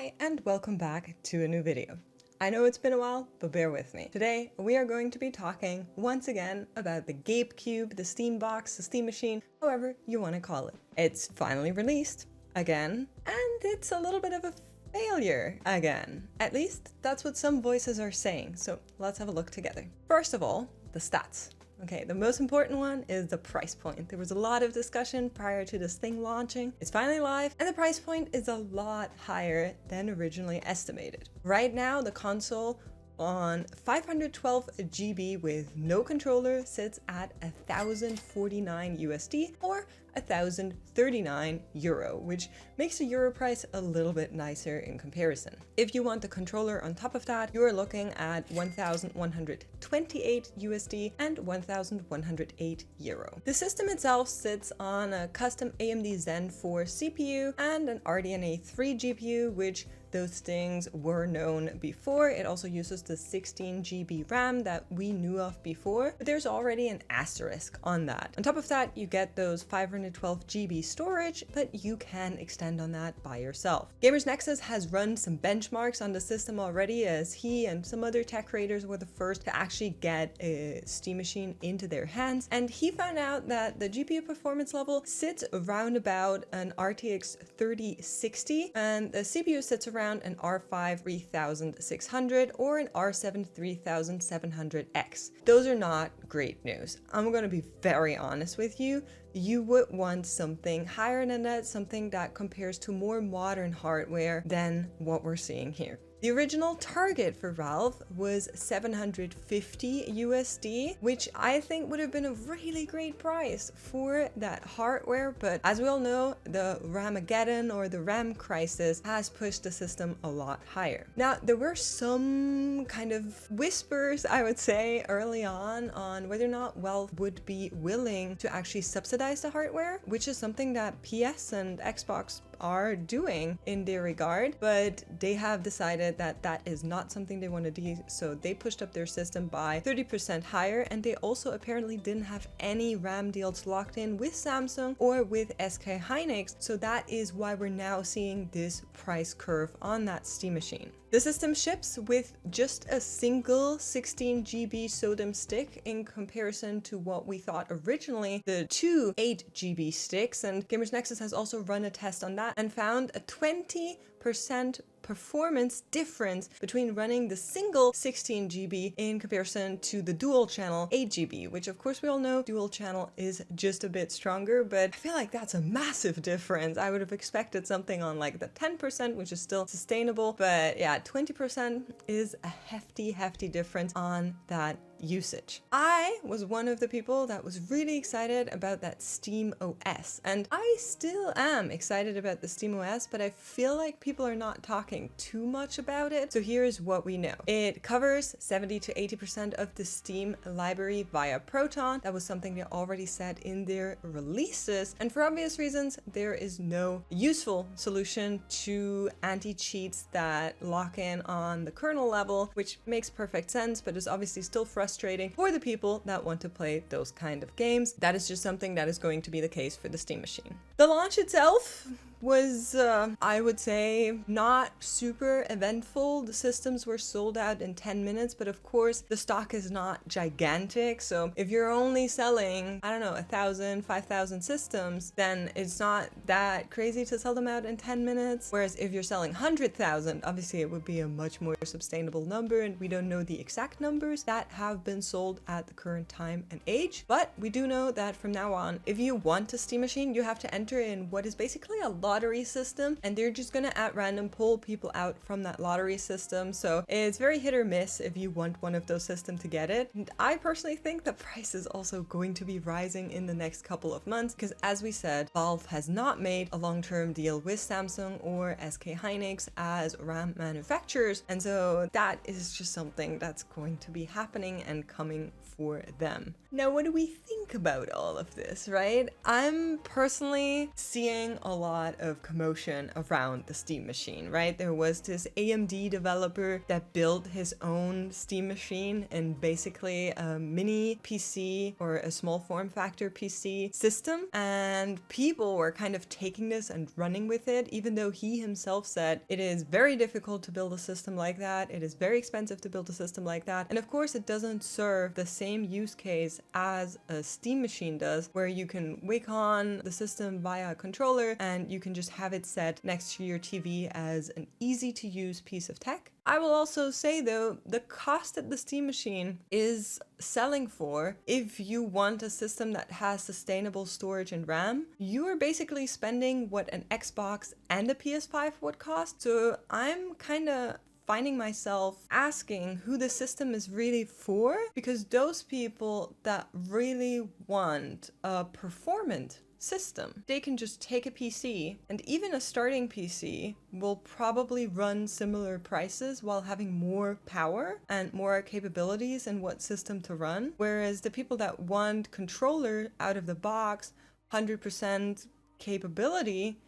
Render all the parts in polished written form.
Hi and welcome back to a new video. I know it's been a while, but bear with me. Today we are going to be talking once again about the Gamecube, the Steam box, the Steam machine, however you want to call it. It's finally released again, and it's a little bit of a failure again. At least that's what some voices are saying, so let's have a look together. First of all, the stats. Okay, the most important one is the price point. There was a lot of discussion prior to this thing launching. It's finally live, and the price point is a lot higher than originally estimated. Right now, the console on 512 GB with no controller sits at 1,049 USD or 1,039 euro, which makes the euro price a little bit nicer in comparison. If you want the controller on top of that, you are looking at 1,128 USD and 1,108 euro. The system itself sits on a custom AMD Zen 4 CPU and an RDNA 3 GPU, which those things were known before. It also uses the 16 GB RAM that we knew of before, but there's already an asterisk on that. On top of that, you get those 512 GB storage, but you can extend on that by yourself. Gamers Nexus has run some benchmarks on the system already, as he and some other tech creators were the first to actually get a Steam machine into their hands, and he found out that the GPU performance level sits around about an RTX 3060, and the CPU sits around an R5 3600 or an R7 3700X. Those are not great news. I'm going to be very honest with you. You would want something higher than that, something that compares to more modern hardware than what we're seeing here. The original target for Valve was 750 USD, which I think would have been a really great price for that hardware. But as we all know, the Ramageddon or the RAM crisis has pushed the system a lot higher. Now, there were some kind of whispers, I would say, early on whether or not Valve would be willing to actually subsidize the hardware, which is something that PS and Xbox are doing in their regard, but they have decided that that is not something they want to do, so they pushed up their system by 30% higher, and they also apparently didn't have any RAM deals locked in with Samsung or with SK Hynix, so that is why we're now seeing this price curve on that Steam machine. The system ships with just a single 16 GB SODIMM stick in comparison to what we thought originally, the two 8 GB sticks, and Gamers Nexus has also run a test on that and found a 20% performance difference between running the single 16 GB in comparison to the dual channel 8 GB, which of course we all know dual channel is just a bit stronger, but I feel like that's a massive difference. I would have expected something on like the 10%, which is still sustainable, but yeah, 20% is a hefty difference on that usage. I was one of the people that was really excited about that steamOS, and I still am excited about the steamOS, but I feel like people are not talking too much about it. So here's what we know. It covers 70 to 80% of the Steam library via Proton. That was something they already said in their releases, and for obvious reasons, there is no useful solution to anti-cheats that lock in on the kernel level, which makes perfect sense, but is obviously still frustrating for the people that want to play those kind of games. That is just something that is going to be the case for the Steam machine. The launch itself was, I would say, not super eventful. The systems were sold out in 10 minutes, but of course the stock is not gigantic. So if you're only selling, I don't know, 1,000, 5,000 systems, then it's not that crazy to sell them out in 10 minutes. Whereas if you're selling 100,000, obviously it would be a much more sustainable number, and we don't know the exact numbers that have been sold at the current time and age. But we do know that from now on, if you want a Steam machine, you have to enter in what is basically a lottery system, and they're just gonna at random pull people out from that lottery system. So it's very hit or miss if you want one of those systems to get it. And I personally think the price is also going to be rising in the next couple of months, because as we said, Valve has not made a long-term deal with Samsung or SK Hynix as RAM manufacturers, and so that is just something that's going to be happening and coming for them. Now, what do we think about all of this, right? I'm personally seeing a lot of commotion around the Steam machine, right? There was this AMD developer that built his own Steam machine and basically a mini PC or a small form factor PC system. And people were kind of taking this and running with it, even though he himself said it is very difficult to build a system like that. It is very expensive to build a system like that. And of course, it doesn't serve the same use case as a Steam machine does, where you can wick on the system via a controller and you can just have it set next to your TV as an easy to use piece of tech. I will also say though, the cost that the Steam machine is selling for, if you want a system that has sustainable storage and RAM, you are basically spending what an Xbox and a PS5 would cost. So I'm kind of finding myself asking who the system is really for, because those people that really want a performant system, they can just take a PC, and even a starting PC will probably run similar prices while having more power and more capabilities in what system to run. Whereas the people that want controller out of the box, 100% capability,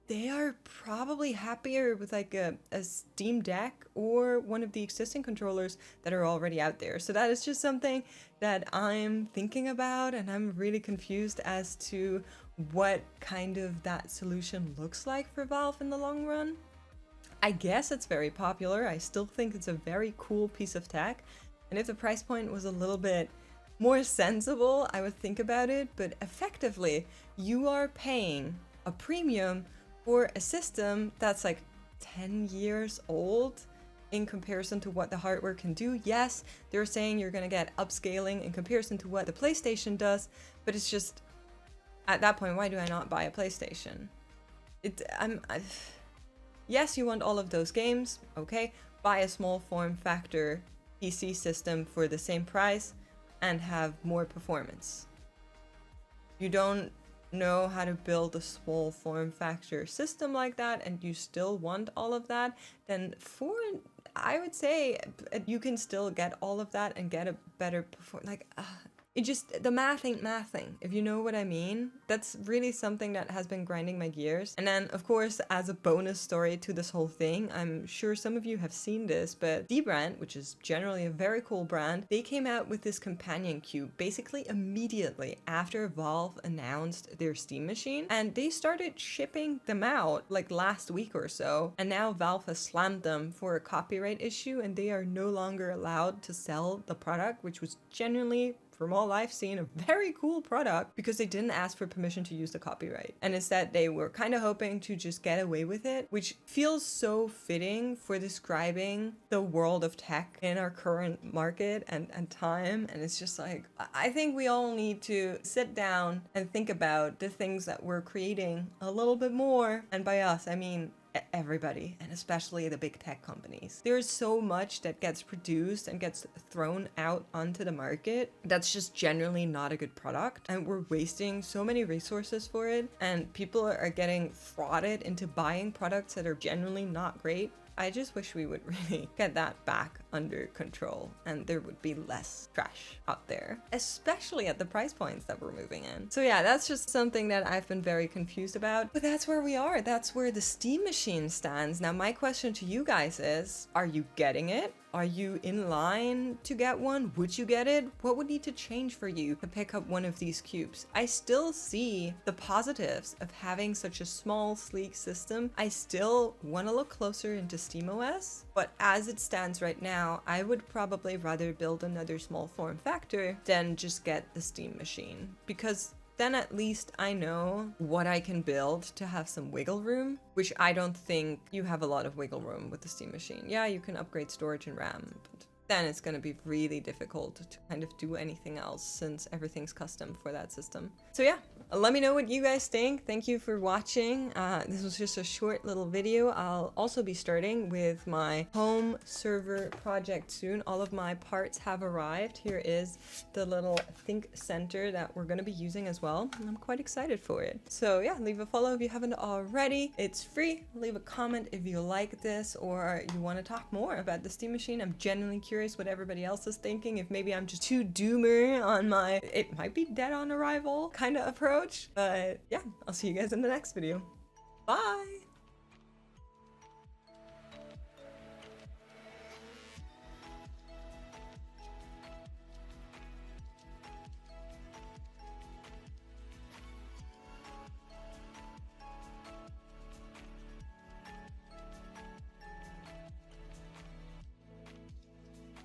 they are probably happier with like a Steam Deck or one of the existing controllers that are already out there. So that is just something that I'm thinking about, and I'm really confused as to what kind of that solution looks like for Valve in the long run. I guess it's very popular. I still think it's a very cool piece of tech. And if the price point was a little bit more sensible, I would think about it. But effectively, you are paying a premium for a system that's like 10 years old in comparison to what the hardware can do. Yes, they're saying you're gonna get upscaling in comparison to what the PlayStation does, but it's just, at that point, why do I not buy a PlayStation? Yes, you want all of those games, okay, buy a small form factor PC system for the same price and have more performance. You don't know how to build a small form factor system like that and you still want all of that, then I would say you can still get all of that and get a better performance. It just, the math ain't mathing, if you know what I mean. That's really something that has been grinding my gears. And then, of course, as a bonus story to this whole thing, I'm sure some of you have seen this, but dbrand, which is generally a very cool brand, they came out with this companion cube basically immediately after Valve announced their Steam machine. And they started shipping them out like last week or so. And now Valve has slammed them for a copyright issue and they are no longer allowed to sell the product, which was genuinely, from all I've seen, a very cool product, because they didn't ask for permission to use the copyright. And instead they were kind of hoping to just get away with it, which feels so fitting for describing the world of tech in our current market and time. And it's just like, I think we all need to sit down and think about the things that we're creating a little bit more. And by us, I mean everybody, and especially the big tech companies. There's so much that gets produced and gets thrown out onto the market that's just generally not a good product, and we're wasting so many resources for it, and people are getting frauded into buying products that are genuinely not great. I just wish we would really get that back under control and there would be less trash out there, especially at the price points that we're moving in. So yeah, that's just something that I've been very confused about, but that's where we are. That's where the Steam machine stands. Now, my question to you guys is, are you getting it? Are you in line to get one? Would you get it? What would need to change for you to pick up one of these cubes? I still see the positives of having such a small, sleek system. I still want to look closer into steamOS, but as it stands right now, I would probably rather build another small form factor than just get the Steam machine, because then at least I know what I can build to have some wiggle room, which I don't think you have a lot of wiggle room with the Steam machine. Yeah, you can upgrade storage and RAM, but then it's going to be really difficult to kind of do anything else since everything's custom for that system. So yeah, let me know what you guys think. Thank you for watching. This was just a short little video. I'll also be starting with my home server project soon. All of my parts have arrived. Here is the little Think Center that we're going to be using as well, and I'm quite excited for it. So yeah, leave a follow if you haven't already. It's free. Leave a comment if you like this or you want to talk more about the Steam machine. I'm genuinely curious what everybody else is thinking. If maybe I'm just too doomer on my it might be dead on arrival kind of approach. But yeah, I'll see you guys in the next video. Bye!